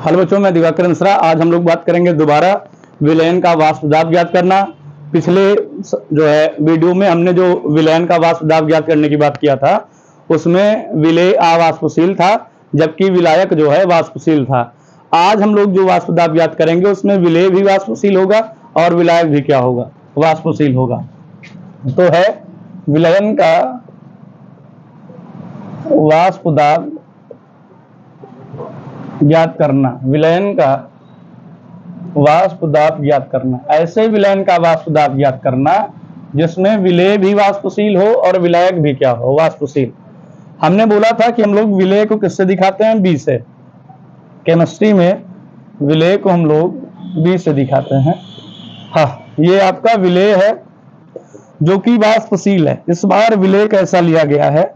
Hello बच्चों, मैं दिवाकर मिश्रा। आज हम लोग बात करेंगे दोबारा विलयन का वाष्प दाब ज्ञात करना। पिछले जो है वीडियो में हमने जो विलयन का वाष्प दाब ज्ञात करने की बात किया था, उसमें विलेय अवाष्पशील था, जबकि विलायक जो है वाष्पशील था। आज हम लोग जो वाष्प दाब ज्ञात करेंगे उसमें विलेय भी वाष्पशील होगा और विलायक भी क्या होगा, वाष्पशील होगा। तो है विलयन का वाष्प दाब ज्ञात करना। विलयन का वाष्प दाब ज्ञात करना, ऐसे विलयन का वाष्प दाब ज्ञात करना जिसमें विलेय भी वाष्पशील हो और विलायक भी क्या हो, वाष्पशील। हमने बोला था कि हम लोग विलेय को किससे दिखाते हैं, बी से। केमिस्ट्री में विलेय को हम लोग बी से दिखाते हैं। हाँ, ये आपका विलेय है जो कि वाष्पशील है। इस बार विलेय कैसा लिया गया है,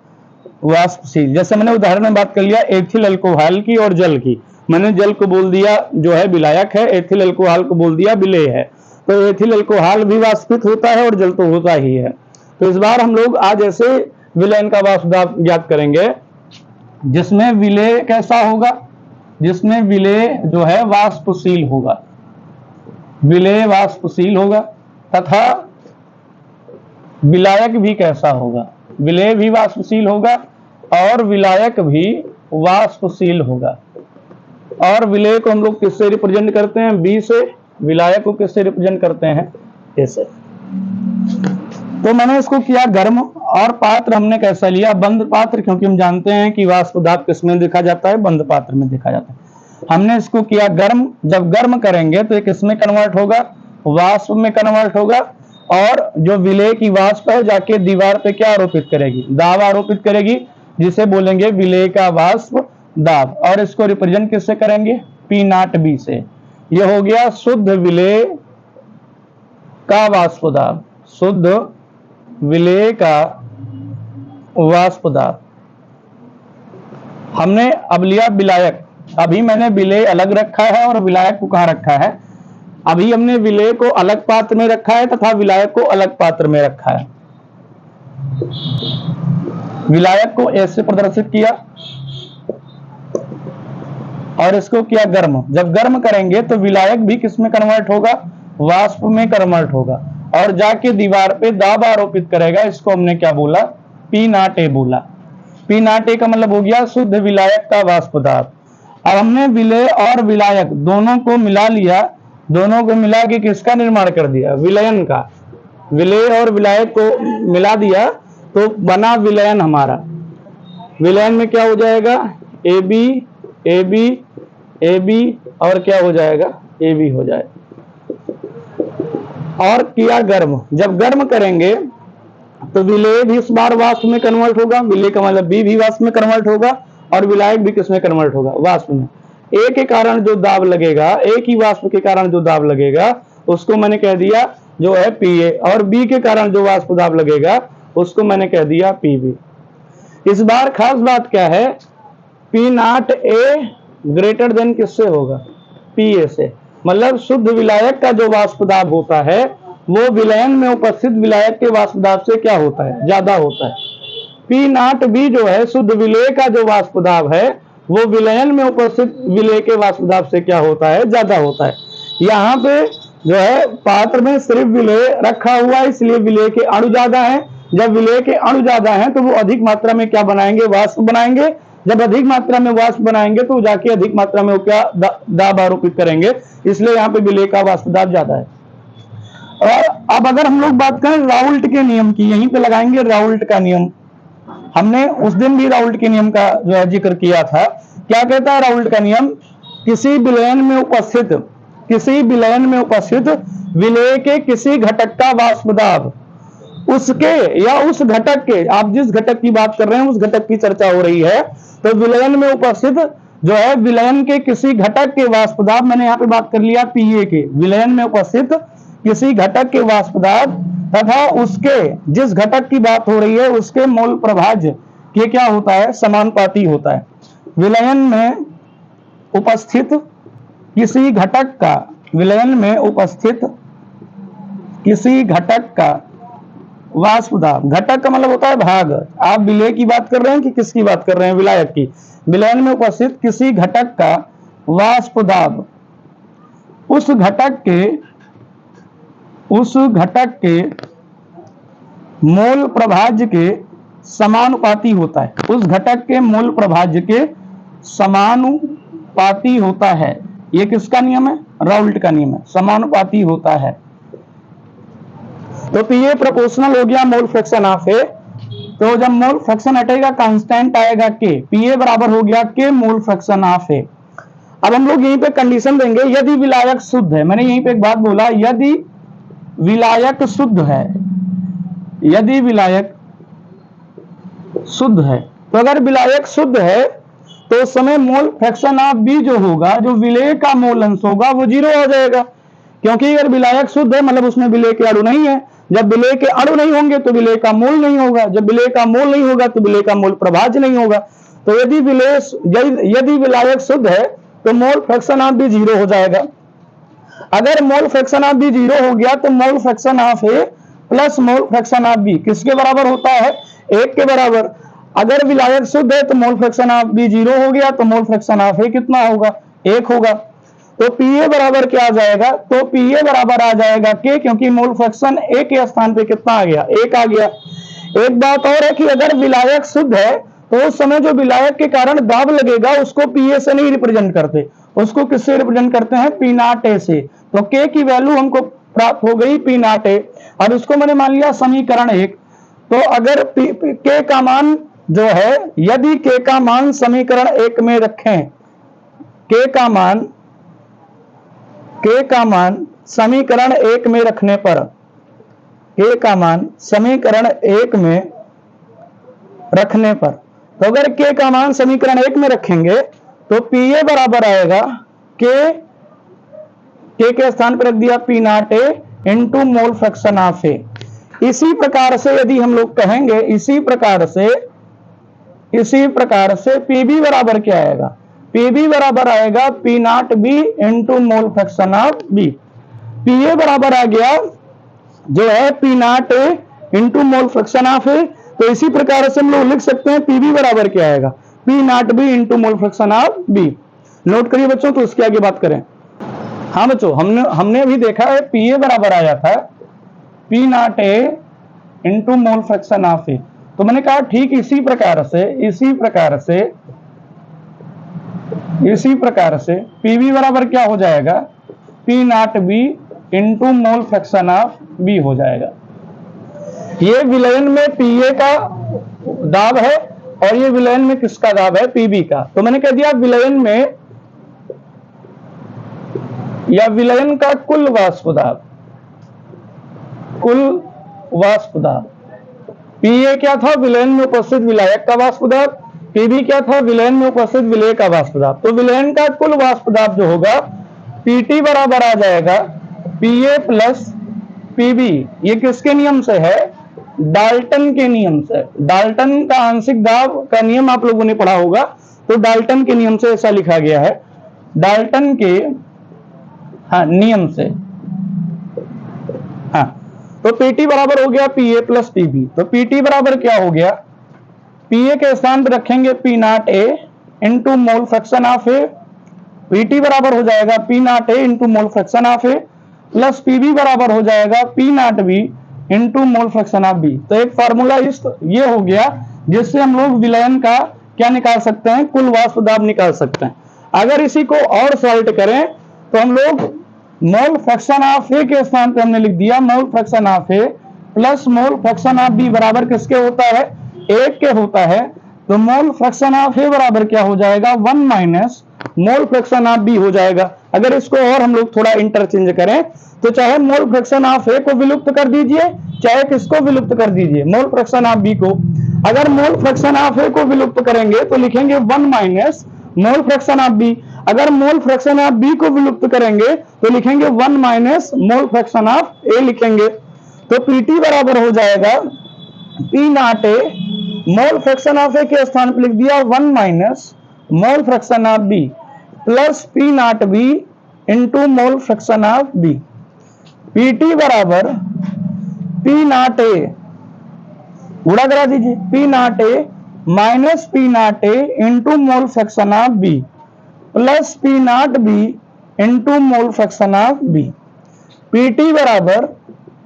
वाष्पशील। जैसे मैंने उदाहरण में बात कर लिया एथिल अल्कोहल की और जल की। मैंने जल को बोल दिया जो है विलायक है, एथिल अल्कोहल को बोल दिया विलेय है। तो एथिल अल्कोहल भी वाष्पित होता है और जल तो होता ही है। तो इस बार हम लोग आज ऐसे विलयन का वाष्प दाब ज्ञात करेंगे जिसमें विलेय कैसा होगा, जिसमें विलेय जो है वाष्पशील होगा, विलेय वाष्पशील होगा। तथा विलायक भी कैसा होगा, विलेय भी वाष्पशील होगा और विलायक भी वाष्पशील होगा। और विलेय को हम लोग किससे रिप्रेजेंट करते हैं, बी से। विलायक को किससे रिप्रेजेंट करते हैं, ए से। तो मैंने इसको किया गर्म, और पात्र हमने कैसा लिया, बंद पात्र, क्योंकि हम जानते हैं कि वाष्प दाब किसमें देखा जाता है, बंद पात्र में देखा जाता है। हमने इसको किया गर्म। जब गर्म करेंगे तो ये किसमें कन्वर्ट होगा, वाष्प में कन्वर्ट होगा। और जो विलेय की वाष्प है जाके दीवार पे क्या आरोपित करेगी, दाब आरोपित करेगी, जिसे बोलेंगे विलेय का वाष्प दाब। और इसको रिप्रेजेंट किससे करेंगे, पी नॉट बी से। यह हो गया शुद्ध विलेय का वाष्प दाब, शुद्ध विलेय का वाष्प दाब। हमने अब लिया विलायक। अभी मैंने विलेय अलग रखा है और विलायक को कहां रखा है, अभी हमने विलेय को अलग पात्र में रखा है तथा विलायक को अलग पात्र में रखा है। विलायक को ऐसे प्रदर्शित किया और इसको किया गर्म। जब गर्म करेंगे तो विलायक भी किसमें कन्वर्ट होगा, वाष्प में कन्वर्ट होगा और जाके दीवार पे दाब आरोपित करेगा। इसको हमने क्या बोला, पी नॉट ए बोला। पी नॉट ए का मतलब हो गया शुद्ध विलायक का वाष्प दाब। अब हमने विलेय और विलायक दोनों को मिला लिया, दोनों को मिला के किसका निर्माण कर दिया, विलयन का। विलेय और विलायक को मिला दिया तो बना विलयन हमारा। विलयन में क्या हो जाएगा, A B A B A B और क्या हो जाएगा, ए बी हो जाएगा। और किया गर्म। जब गर्म करेंगे तो विलेय भी इस बार वाष्प में कन्वर्ट होगा, विलेय का मतलब बी भी वाष्प में कन्वर्ट होगा और विलायक भी किसमें कन्वर्ट होगा, वाष्प में। ए के कारण जो दाब लगेगा, ए की वाष्प के कारण जो दाब लगेगा उसको मैंने कह दिया जो है पी ए, और बी के कारण जो वाष्प दाब लगेगा उसको मैंने कह दिया पी बी। इस बार खास बात क्या है, P not a greater than किससे होगा, पी ए से। मतलब शुद्ध विलायक का जो वाष्प दाब होता है वो विलयन में उपस्थित विलायक के वाष्प दाब से क्या होता है, ज्यादा होता है। पी नॉट बी जो है शुद्ध विलेय का जो वाष्प दाब है वो विलयन में उपस्थित विलेय के वाष्प दाब से क्या होता है, ज्यादा होता है। यहाँ पे जो है पात्र में सिर्फ विलेय रखा हुआ है, इसलिए विलेय के अणु ज्यादा है। जब विलेय के अणु ज्यादा हैं तो वो अधिक मात्रा में क्या बनाएंगे, वाष्प बनाएंगे। जब अधिक मात्रा में वाष्प बनाएंगे तो जाके अधिक मात्रा में वो क्या दाब आरोपित करेंगे, इसलिए यहाँ पे विलेय का वाष्प दाब ज्यादा है। और अब अगर हम लोग बात करें राउल्ट के नियम की, यहीं पे लगाएंगे राउल्ट का नियम। हमने उस दिन भी राउल्ट के नियम का जो है जिक्र किया था। क्या कहता है राउल्ट का नियम, किसी विलयन में उपस्थित विलेय के किसी घटक का वाष्प दाब उसके या उस घटक के, आप जिस घटक की बात कर रहे हैं उस घटक की चर्चा हो रही है, तो विलयन में उपस्थित जो है विलयन के किसी घटक के वाष्प दाब, मैंने यहाँ पे बात कर लिया पीए के, विलयन में उपस्थित किसी घटक के वाष्प दाब तथा उसके जिस घटक की बात हो रही है उसके मोल प्रभाज्य के क्या होता है, समानुपाती होता है। विलयन में उपस्थित किसी घटक का, विलयन में उपस्थित किसी घटक का वाष्प दाब, घटक का मतलब होता है भाग। आप विलेय की बात कर रहे हैं कि किसकी बात कर रहे हैं, विलायक की। विलयन में उपस्थित किसी घटक का वाष्प दाब उस घटक के मोल प्रभाज्य के समानुपाती होता है। उस घटक के मोल प्रभाज्य के समानुपाती होता है। ये किसका नियम है? राउल्ट का नियम है, समानुपाती होता है। तो ये प्रोपोर्शनल हो गया मोल फ्रैक्शन ऑफ ए। तो जब मोल फ्रैक्शन हटेगा कांस्टेंट आएगा के, पीए बराबर हो गया के मोल फ्रैक्शन ऑफ ए। अब हम लोग यहीं पे कंडीशन देंगे, यदि विलायक शुद्ध है। मैंने यहीं पे एक बात बोला, यदि विलायक शुद्ध है, यदि विलायक शुद्ध है, तो अगर विलायक शुद्ध है तो उस समय मोल फ्रैक्शन ऑफ बी जो होगा, जो विलेय का मोल अंश होगा, वो 0 हो जाएगा। क्योंकि अगर विलायक शुद्ध है मतलब उसमें विलेय के अणु नहीं है। जब विलेय के अणु नहीं होंगे तो विलेय का मोल नहीं होगा। जब विलेय का मोल नहीं होगा तो विलेय का मोल प्रभाज्य नहीं होगा। तो यदि विलायक शुद्ध है तो मोल फ्रैक्शन ऑफ बी 0 हो जाएगा। अगर मोल फ्रैक्शन ऑफ बी 0 हो गया तो mole fraction of A plus mole fraction of B किसके बराबर होता है? 1 के बराबर। अगर विलायक शुद्ध है तो मोल फ्रैक्शन ऑफ बी 0 हो गया तो मोल फ्रैक्शन ऑफ ए कितना होगा? 1 होगा। तो पीए बराबर क्या आ जाएगा? तो पीए बराबर आ जाएगा के, क्योंकि मोल फ्रैक्शन ए के स्थान पे कितना आ गया? 1 आ गया। एक बात और है कि अगर विलायक शुद्ध है तो उस समय जो विलायक के कारण दाब लगेगा उसको पीए से नहीं रिप्रेजेंट करते, उसको किससे रिप्रेजेंट करते हैं? पी नॉट ए से। तो के की वैल्यू हमको प्राप्त हो गई पी नॉट ए, और उसको मैंने मान लिया समीकरण 1। तो अगर के का मान जो है, यदि के का मान समीकरण 1 में रखें, के का मान समीकरण 1 में रखने पर, के का मान समीकरण 1 में रखने पर, तो अगर के का मान समीकरण 1 में रखेंगे तो पीए बराबर आएगा के स्थान पर रख दिया P not A into mole fraction of A. इसी प्रकार से यदि हम लोग कहेंगे, इसी प्रकार से पीबी बराबर क्या आएगा? पीबी बराबर आएगा P not B into mole fraction of B. PA बराबर आ गया जो है P not A into mole fraction of A. तो इसी प्रकार से हम लोग लिख सकते हैं पीबी बराबर क्या आएगा? P not B into mole fraction of B. Note करिए बच्चों, तो उसके आगे बात करें। हाँ बच्चों, हमने अभी देखा है पीए बराबर आया था P not A into mole fraction of A. तो मैंने कहा ठीक इसी प्रकार से पीबी बराबर क्या हो जाएगा? P not B into mole fraction of B हो जाएगा। ये विलयन में पीए का दाब है और ये विलयन में किसका दाब है? पीबी का। तो मैंने कह दिया विलयन में या विलयन का कुल वाष्प दाब, पीए क्या था? विलयन में उपस्थित विलायक का वाष्प दाब। पीबी क्या था? विलयन में उपस्थित विलेय का वाष्प दाब। तो विलयन का कुल वाष्प दाब जो होगा पीटी बराबर आ जाएगा पीए प्लस पीबी। ये किसके नियम से है? डाल्टन के नियम से। डाल्टन का आंशिक दाब का नियम आप लोगों ने पढ़ा होगा, तो डाल्टन के नियम से ऐसा लिखा गया है, डाल्टन के नियम से। तो पीटी बराबर हो गया पीए प्लस पीबी। तो पीटी बराबर क्या हो गया? पीए के स्थान पर रखेंगे P not A into mole fraction of A. PT बराबर हो जाएगा P not A into mole fraction of A plus PB बराबर हो जाएगा P not B into mole fraction of B. तो एक फॉर्मूला ये हो गया जिससे हम लोग विलयन का क्या निकाल सकते हैं? कुल वाष्प दाब निकाल सकते हैं। अगर इसी को और सॉल्ट करें तो हम लोग मोल फ्रैक्शन ऑफ ए के स्थान पे हमने लिख दिया mole fraction of A plus mole fraction of B बराबर किसके होता है? 1 के होता है। तो मोल फ्रैक्शन ऑफ ए बराबर क्या हो जाएगा? 1 minus mole fraction of B हो जाएगा। अगर इसको और हम लोग थोड़ा इंटरचेंज करें तो चाहे मोल फ्रैक्शन ऑफ ए को विलुप्त कर दीजिए, चाहे किसको विलुप्त कर दीजिए? मोल फ्रैक्शन ऑफ बी को। अगर मोल फ्रैक्शन ऑफ ए को विलुप्त करेंगे तो लिखेंगे 1 minus mole fraction of B. अगर मोल फ्रैक्शन ऑफ बी को विलुप्त करेंगे तो लिखेंगे 1 minus mole fraction of A लिखेंगे। तो पीटी बराबर हो जाएगा P not A, mole fraction of A के स्थान पर लिख दिया 1 minus mole fraction of B plus P not B into mole fraction of B. PT बराबर पी नॉट ए, गुणा करा दीजिए, P not A minus P not A into mole fraction of B plus P not B into mole fraction of B. PT बराबर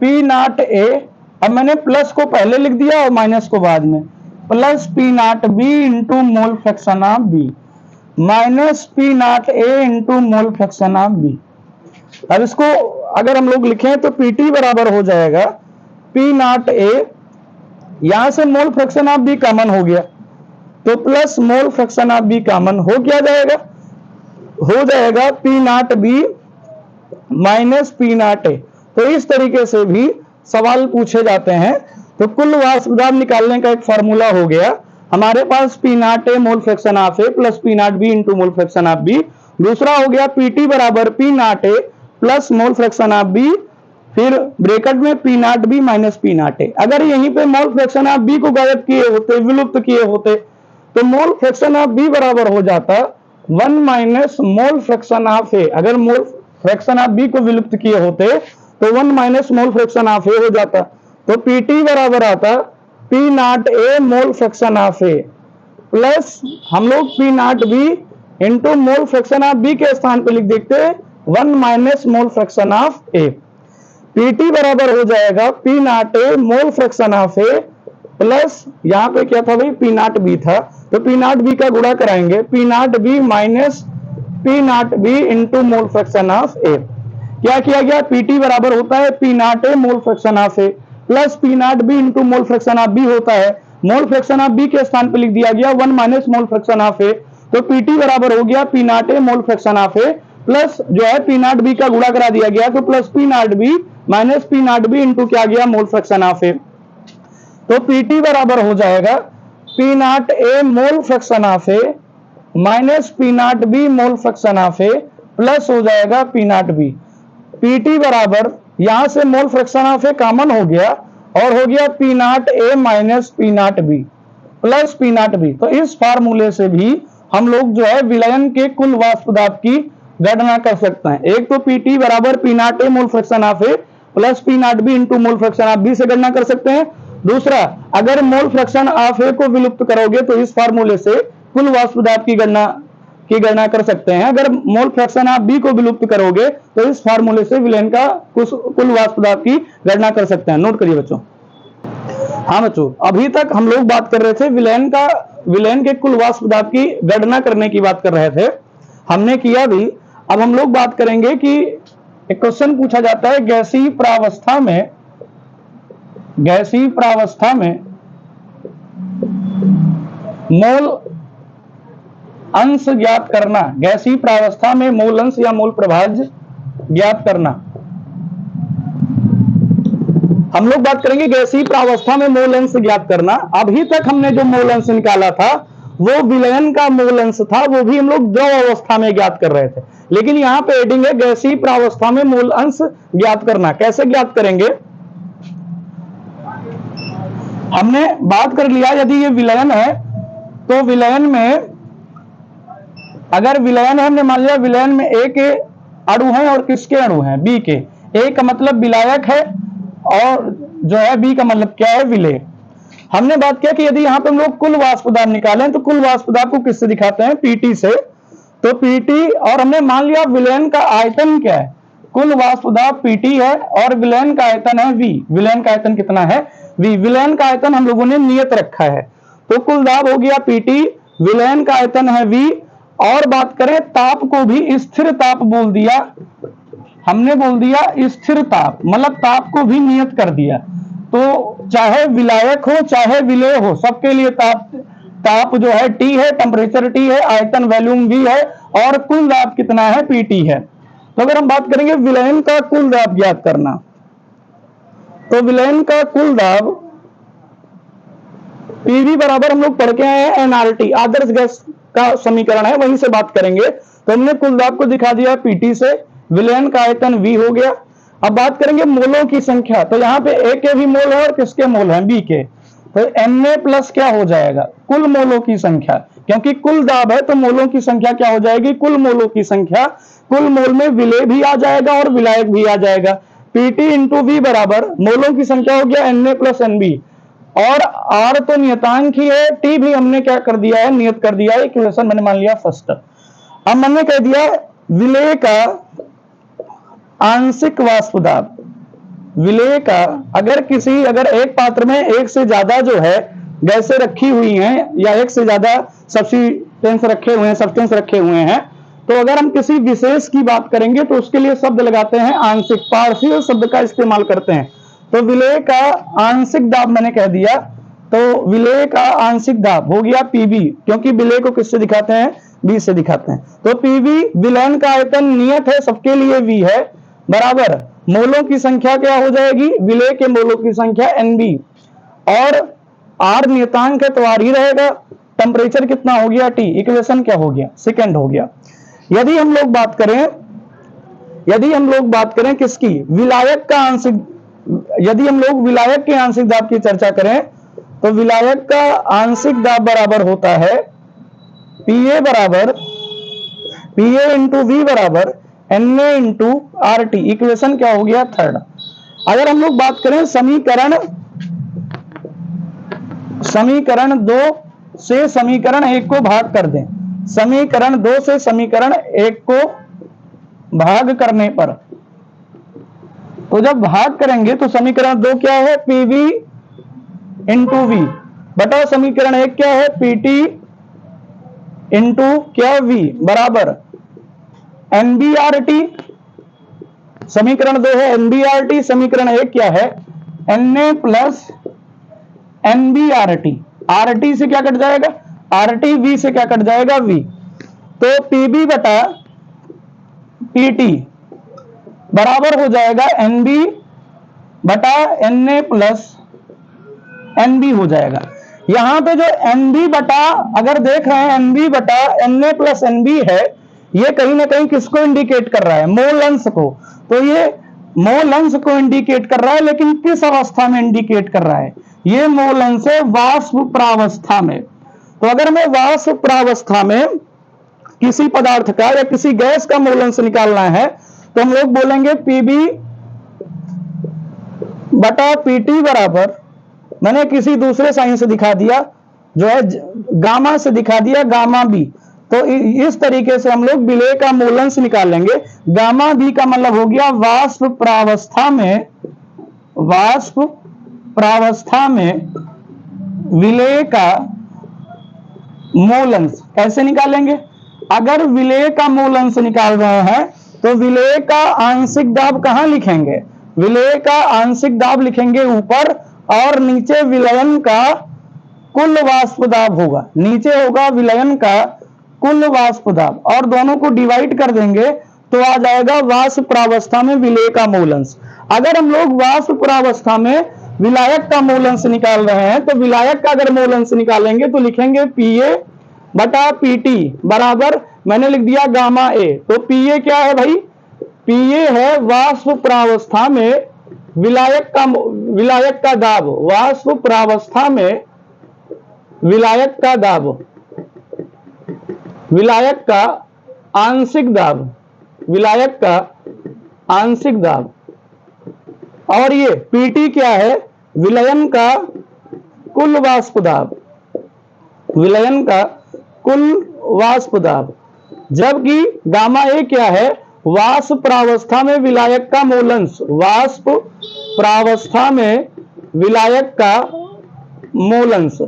P not a, अब मैंने plus को पहले लिख दिया और माइनस को बाद में, plus P not B into mole fraction of B minus P not A into mole fraction of B. अब इसको अगर हम लोग लिखें तो पीटी बराबर हो जाएगा पी नॉट ए, यहां से mole fraction of B common हो गया तो plus mole fraction of B common हो क्या जाएगा, हो जाएगा P not B minus P not A. तो इस तरीके से भी सवाल पूछे जाते हैं। तो कुल वाष्प दाब निकालने का एक फॉर्मूला हो गया हमारे पास P not A mole fraction of A plus P not B into mole fraction of B. दूसरा हो गया पीटी बराबर P not A plus mole fraction of B, फिर ब्रैकेट में P not B minus P not A. अगर यहीं पे मोल fraction of B को गायब किए होते, विलुप्त किए होते, तो मोल फ्रैक्शन ऑफ बी बराबर हो जाता 1 माइनस मोल फ्रैक्शन ऑफ ए। अगर मोल फ्रैक्शन ऑफ बी को विलुप्त किए होते तो 1 minus mole fraction of A हो जाता। तो पीटी बराबर आता P not A mole fraction of A plus हम लोग P not B into mole fraction of B के स्थान पे लिख देते 1 minus mole fraction of A. PT बराबर हो जाएगा P not A mole fraction of A plus यहां पे क्या था भाई, पी नॉट बी था, तो पी नॉट बी का गुणा कराएंगे, P not B minus P not B into mole fraction of A. क्या किया गया, पीटी बराबर होता है P not A mole fraction of A plus P not B into mole fraction of B होता है, मोल फ्रैक्शन ऑफ बी के स्थान पे लिख दिया गया 1 minus mole fraction of A. तो पीटी बराबर हो गया P not A mole fraction of A plus जो है पी नॉट बी का गुणा करा दिया गया तो plus P not B minus P not B into क्या गया मोल फ्रैक्शन ऑफ ए। तो पीटी बराबर हो जाएगा P not A mole fraction of A minus P not be mole fraction of A plus हो जाएगा पी नॉट बी। पीटी बराबर यहां से mole fraction of A common हो गया और हो गया P not A minus P not be plus P not be. तो इस फार्मूले से भी हम लोग जो है विलयन के कुल वाष्प दाब की गणना कर सकते हैं। एक तो पीटी बराबर P not A mole fraction of A plus P not B into mole fraction of B से गणना कर सकते हैं। दूसरा, अगर मोल फ्रैक्शन ऑफ ए को विलुप्त करोगे तो इस फार्मूले से कुल वाष्प दाब की गणना कर सकते हैं। अगर मोल फ्रैक्शन ऑफ बी को विलुप्त करोगे तो इस फार्मूले से विलयन का कुल वाष्प दाब की गणना कर सकते हैं। नोट करिए बच्चों। हाँ बच्चों, अभी तक हम लोग बात कर रहे थे विलयन के कुल वाष्प दाब की गणना करने की बात कर रहे थे, हमने किया भी। अब हम लोग बात करेंगे कि एक क्वेश्चन पूछा जाता है गैसीय प्रावस्था में मोल अंश ज्ञात करना। गैसीय प्रावस्था में मोल अंश या मोल प्रभाज्य ज्ञात करना। हम लोग बात करेंगे गैसीय प्रावस्था में मोल अंश ज्ञात करना। अभी तक हमने जो मोल अंश निकाला था वो विलयन का मोल अंश था, वो भी हम लोग द्रव अवस्था में ज्ञात कर रहे थे। लेकिन यहां पे एडिंग है गैसीय प्रावस्था में मोल अंश ज्ञात करना। कैसे ज्ञात करेंगे, हमने बात कर लिया यदि ये विलयन है तो विलयन में, अगर विलयन है, हमने मान लिया विलयन में ए के अणु हैं और किसके अणु हैं, बी के। ए का मतलब विलायक है और जो है बी का मतलब क्या है, विलेय। हमने बात किया कि यदि यहां पे हम लोग कुल वाष्प दाब निकालें तो कुल वाष्प दाब को किससे दिखाते हैं, पीटी से। तो पीटी, और हमने मान लिया विलयन का आयतन क्या है, कुल वाष्प दाब पीटी है और विलयन का आयतन है वी। विलयन का आयतन कितना है, वी। विलयन का आयतन हम लोगों ने नियत रखा है। तो कुल दाब हो गया पीटी, विलयन का आयतन है वी। और बात करें ताप को भी स्थिर ताप बोल दिया हमने, बोल दिया स्थिर ताप, मतलब ताप को भी नियत कर दिया। तो चाहे विलायक हो चाहे विलेय हो, सबके लिए ताप जो है T है, टेम्परेचर T है, आयतन वॉल्यूम V है और कुल दाब कितना है, PT है। तो अगर हम बात करेंगे विलयन का कुल दाब ज्ञात करना, तो विलयन का कुल दाब PV बराबर हम लोग पढ़ के आए हैं NRT, आदर्श गैस का समीकरण है, वहीं से बात करेंगे। तो हमने कुल दाब को दिखा दिया PT से, विलयन का आयतन V हो गया। अब बात करेंगे मोलों की संख्या, तो यहाँ पे A के भी मोल है और किसके मोल हैं, B के। तो Na प्लस क्या हो जाएगा, कुल मोलों की संख्या, क्योंकि कुल दाब है तो मोलों की संख्या क्या हो जाएगी, कुल मोलों की संख्या। कुल मोल में विलेय भी आ जाएगा और विलायक भी आ जाएगा। PT इंटू V बराबर मोलों की संख्या हो गया Na प्लस NB, और R तो नियतांक ही है, T भी हमने क्या कर दिया है, नियत कर दिया है, इक्वेशन मैंने मान लिया फर्स्ट। अब मैंने कह दिया विलेय का आंशिक वाष्प दाब, विलेय का अगर एक पात्र में एक से ज्यादा जो है गैसें रखी हुई हैं या एक से ज्यादा सब्सटेंस रखे हुए हैं, तो अगर हम किसी विशेष की बात करेंगे तो उसके लिए शब्द लगाते हैं आंशिक, पार्शियल शब्द का इस्तेमाल करते हैं। तो विलेय का आंशिक दाब मैंने कह दिया, तो विलेय का आंशिक दाब हो गया पीबी, क्योंकि विलेय को किससे दिखाते हैं, बी से दिखाते हैं। तो पीबी विलयन का आयतन नियत है, सबके लिए वी है, बराबर मोलों की संख्या क्या हो जाएगी, विलेय के मोलों की संख्या एनबी, और आर नियतांक है तो आर ही रहेगा। टेम्परेचर कितना हो गया टी, इक्वेशन क्या हो गया, सेकंड हो गया। यदि हम लोग बात करें किसकी, विलायक का आंशिक, यदि हम लोग विलायक के आंशिक दाब की चर्चा करें तो विलायक का आंशिक दाब बराबर होता है पीए इंटू वी बराबर NA into R T. Equation क्या हो गया, थर्ड। अगर हम लोग बात करें समीकरण 2 से समीकरण 1 को भाग कर दें, समीकरण 2 से समीकरण 1 को भाग करने पर, तो जब भाग करेंगे तो समीकरण 2 क्या है, पीवी इंटू वी, बटा समीकरण 1 क्या है, पीटी इंटू क्या वी, बराबर एनबीआरटी। समीकरण 2 है एनबीआरटी, समीकरण 1 क्या है, एनए प्लस एनबीआरटी। आरटी से क्या कट जाएगा, आरटी, वी से क्या कट जाएगा, वी। तो पीबी बटा पीटी बराबर हो जाएगा एनबी बटा एनए प्लस एनबी हो जाएगा। यहां पे जो एनबी बटा, अगर देख रहे हैं एनबी बटा एनए प्लस एनबी है, ये कहीं ना कहीं किसको इंडिकेट कर रहा है, मोल अंश को। तो ये मोल अंश को इंडिकेट कर रहा है, लेकिन किस अवस्था में इंडिकेट कर रहा है, ये मोल अंश है वाष्प प्रावस्था में। तो अगर मैं वाष्प प्रावस्था में किसी पदार्थ का या किसी गैस का मोल अंश निकालना है तो हम लोग बोलेंगे पीबी बटा पीटी बराबर, मैंने किसी दूसरे साइन से दिखा दिया, जो है गामा से दिखा दिया, गामा बी। तो इस तरीके से हम लोग विलेय का मोल अंश निकालेंगे। गामा बी का मतलब हो गया वाष्प प्रावस्था में विलेय का मोल अंश कैसे निकालेंगे। अगर विलेय का मोल अंश निकाल रहे हैं तो विलेय का आंशिक दाब कहां लिखेंगे, विलेय का आंशिक दाब लिखेंगे ऊपर, और नीचे विलयन का कुल वाष्प दाब होगा, नीचे होगा विलयन का कुल वाष्प दाब, और दोनों को डिवाइड कर देंगे तो आ जाएगा वाष्प प्रावस्था में विलेय का मोल अंश। अगर हम लोग वाष्प प्रावस्था में विलायक का मोल अंश निकाल रहे हैं तो विलायक का अगर मोल अंश निकालेंगे तो लिखेंगे पीए बटा पीटी बराबर, मैंने लिख दिया गामा ए। तो पीए क्या है भाई, पीए है वाष्प प्रावस्था में विलायक का दाब, वाष्प प्रावस्था में विलायक का दाब, विलायक का आंशिक दाब, विलायक का आंशिक दाब। और ये पीटी क्या है, विलयन का कुल वाष्प दाब, विलयन का कुल वाष्प दाब। जबकि गामा ए क्या है, वाष्प प्रावस्था में विलायक का मोल अंश, वाष्प प्रावस्था में विलायक का मोल अंश।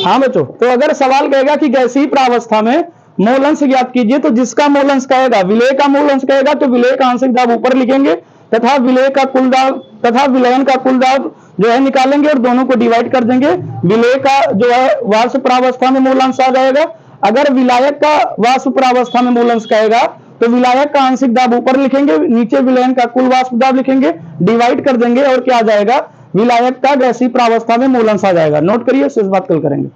हाँ बच्चों, तो अगर सवाल कहेगा कि गैसीय प्रावस्था में मोल अंश ज्ञात कीजिए, तो जिसका मोल अंश कहेगा, विलेय का मोल अंश कहेगा तो विलेय का आंशिक दाब ऊपर लिखेंगे, तथा विलेय का कुल दाब तथा विलयन का कुल दाब जो है निकालेंगे और दोनों को डिवाइड कर देंगे। विलेय का जो है वाष्प प्रावस्था में मोल अंश आ जाएगा। अगर विलायक का वाष्प प्रावस्था में मोल अंश कहेगा तो विलायक का आंशिक दाब ऊपर लिखेंगे, नीचे विलयन का कुल वाष्प दाब लिखेंगे, डिवाइड कर देंगे और क्या आ जाएगा, विलायक का गैसीय प्रावस्था में मोल अंश आ जाएगा। नोट करिए, शेष बात कल करेंगे।